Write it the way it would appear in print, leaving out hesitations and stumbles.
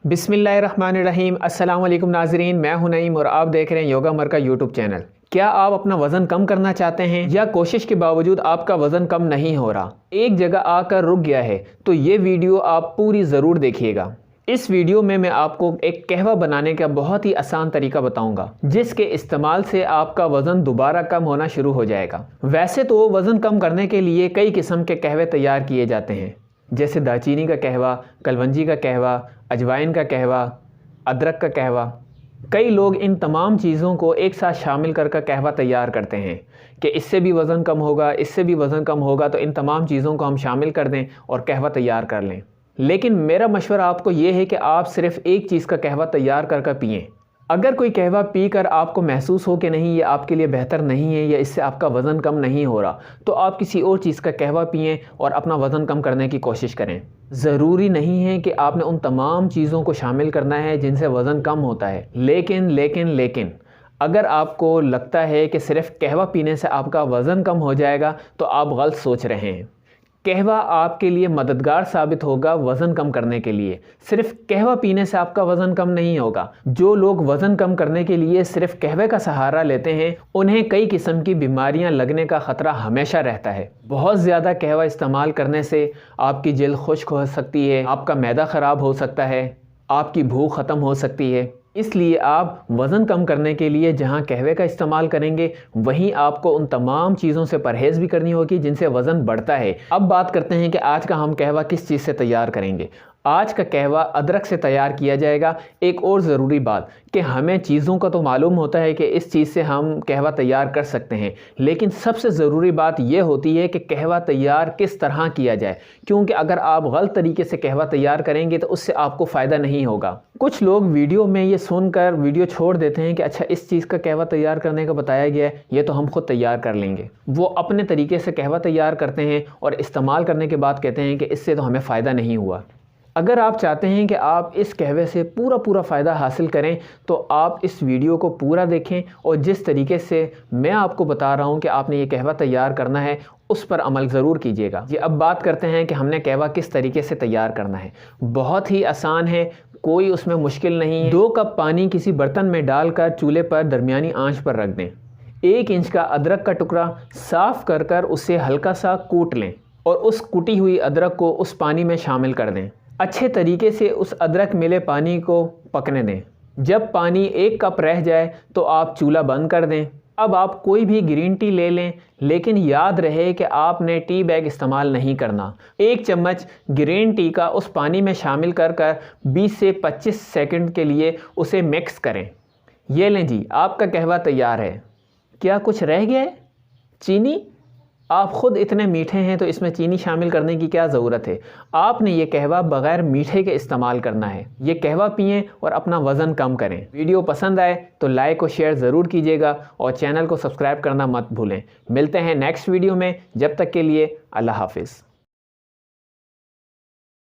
بسم اللہ الرحمن الرحیم۔ السلام علیکم ناظرین، میں ہوں نعیم اور آپ دیکھ رہے ہیں یوگا مرکز یوٹیوب چینل۔ کیا آپ اپنا وزن کم کرنا چاہتے ہیں یا کوشش کے باوجود آپ کا وزن کم نہیں ہو رہا، ایک جگہ آ کر رک گیا ہے، تو یہ ویڈیو آپ پوری ضرور دیکھیے گا۔ اس ویڈیو میں آپ کو ایک قہوہ بنانے کا بہت ہی آسان طریقہ بتاؤں گا، جس کے استعمال سے آپ کا وزن دوبارہ کم ہونا شروع ہو جائے گا۔ ویسے تو وزن کم کرنے کے لیے کئی قسم کے قہوے تیار کیے جاتے ہیں، جیسے دارچینی کا قہوہ، کلونجی کا قہوہ، اجوائن کا قہوہ، ادرک کا قہوہ۔ کئی لوگ ان تمام چیزوں کو ایک ساتھ شامل کر قہوہ تیار کرتے ہیں کہ اس سے بھی وزن کم ہوگا، اس سے بھی وزن کم ہوگا، تو ان تمام چیزوں کو ہم شامل کر دیں اور قہوہ تیار کر لیں۔ لیکن میرا مشورہ آپ کو یہ ہے کہ آپ صرف ایک چیز کا قہوہ تیار کر پئیں۔ اگر کوئی قہوہ پی کر آپ کو محسوس ہو کہ نہیں یہ آپ کے لیے بہتر نہیں ہے یا اس سے آپ کا وزن کم نہیں ہو رہا، تو آپ کسی اور چیز کا قہوہ پئیں اور اپنا وزن کم کرنے کی کوشش کریں۔ ضروری نہیں ہے کہ آپ نے ان تمام چیزوں کو شامل کرنا ہے جن سے وزن کم ہوتا ہے، لیکن اگر آپ کو لگتا ہے کہ صرف قہوہ پینے سے آپ کا وزن کم ہو جائے گا تو آپ غلط سوچ رہے ہیں۔ قہوہ آپ کے لیے مددگار ثابت ہوگا وزن کم کرنے کے لیے، صرف قہوہ پینے سے آپ کا وزن کم نہیں ہوگا۔ جو لوگ وزن کم کرنے کے لیے صرف قہوے کا سہارا لیتے ہیں، انہیں کئی قسم کی بیماریاں لگنے کا خطرہ ہمیشہ رہتا ہے۔ بہت زیادہ قہوہ استعمال کرنے سے آپ کی جلد خشک ہو سکتی ہے، آپ کا معدہ خراب ہو سکتا ہے، آپ کی بھوک ختم ہو سکتی ہے۔ اس لیے آپ وزن کم کرنے کے لیے جہاں قہوے کا استعمال کریں گے، وہیں آپ کو ان تمام چیزوں سے پرہیز بھی کرنی ہوگی جن سے وزن بڑھتا ہے۔ اب بات کرتے ہیں کہ آج کا ہم قہوہ کس چیز سے تیار کریں گے۔ آج کا قہوہ ادرک سے تیار کیا جائے گا۔ ایک اور ضروری بات کہ ہمیں چیزوں کا تو معلوم ہوتا ہے کہ اس چیز سے ہم قہوہ تیار کر سکتے ہیں، لیکن سب سے ضروری بات یہ ہوتی ہے کہ قہوہ تیار کس طرح کیا جائے، کیونکہ اگر آپ غلط طریقے سے قہوہ تیار کریں گے تو اس سے آپ کو فائدہ نہیں ہوگا۔ کچھ لوگ ویڈیو میں یہ سن کر ویڈیو چھوڑ دیتے ہیں کہ اچھا اس چیز کا قہوہ تیار کرنے کا بتایا گیا ہے، یہ تو ہم خود تیار کر لیں گے۔ وہ اپنے طریقے سے قہوہ تیار کرتے ہیں اور استعمال کرنے کے بعد کہتے ہیں کہ اس سے تو ہمیں فائدہ نہیں ہوا۔ اگر آپ چاہتے ہیں کہ آپ اس قہوے سے پورا فائدہ حاصل کریں تو آپ اس ویڈیو کو پورا دیکھیں اور جس طریقے سے میں آپ کو بتا رہا ہوں کہ آپ نے یہ قہوہ تیار کرنا ہے اس پر عمل ضرور کیجیے گا۔ اب بات کرتے ہیں کہ ہم نے قہوہ کس طریقے سے تیار کرنا ہے۔ بہت ہی آسان ہے، کوئی اس میں مشکل نہیں ہے۔ 2 کپ پانی کسی برتن میں ڈال کر چولہے پر درمیانی آنچ پر رکھ دیں۔ 1 انچ کا ادرک کا ٹکڑا صاف کر اسے ہلکا سا کوٹ لیں اور اس کوٹی ہوئی ادرک کو اس پانی میں شامل کر دیں۔ اچھے طریقے سے اس ادرک ملے پانی کو پکنے دیں۔ جب پانی 1 کپ رہ جائے تو آپ چولہا بند کر دیں۔ اب آپ کوئی بھی گرین ٹی لے لیں، لیکن یاد رہے کہ آپ نے ٹی بیگ استعمال نہیں کرنا۔ 1 چمچ گرین ٹی کا اس پانی میں شامل کر 20 سے 25 سیکنڈ کے لیے اسے مکس کریں۔ یہ لیں جی، آپ کا قہوہ تیار ہے۔ کیا کچھ رہ گیا ہے؟ چینی؟ آپ خود اتنے میٹھے ہیں تو اس میں چینی شامل کرنے کی کیا ضرورت ہے؟ آپ نے یہ قہوہ بغیر میٹھے کے استعمال کرنا ہے۔ یہ قہوہ پئیں اور اپنا وزن کم کریں۔ ویڈیو پسند آئے تو لائک اور شیئر ضرور کیجیے گا اور چینل کو سبسکرائب کرنا مت بھولیں۔ ملتے ہیں نیکسٹ ویڈیو میں، جب تک کے لیے اللہ حافظ۔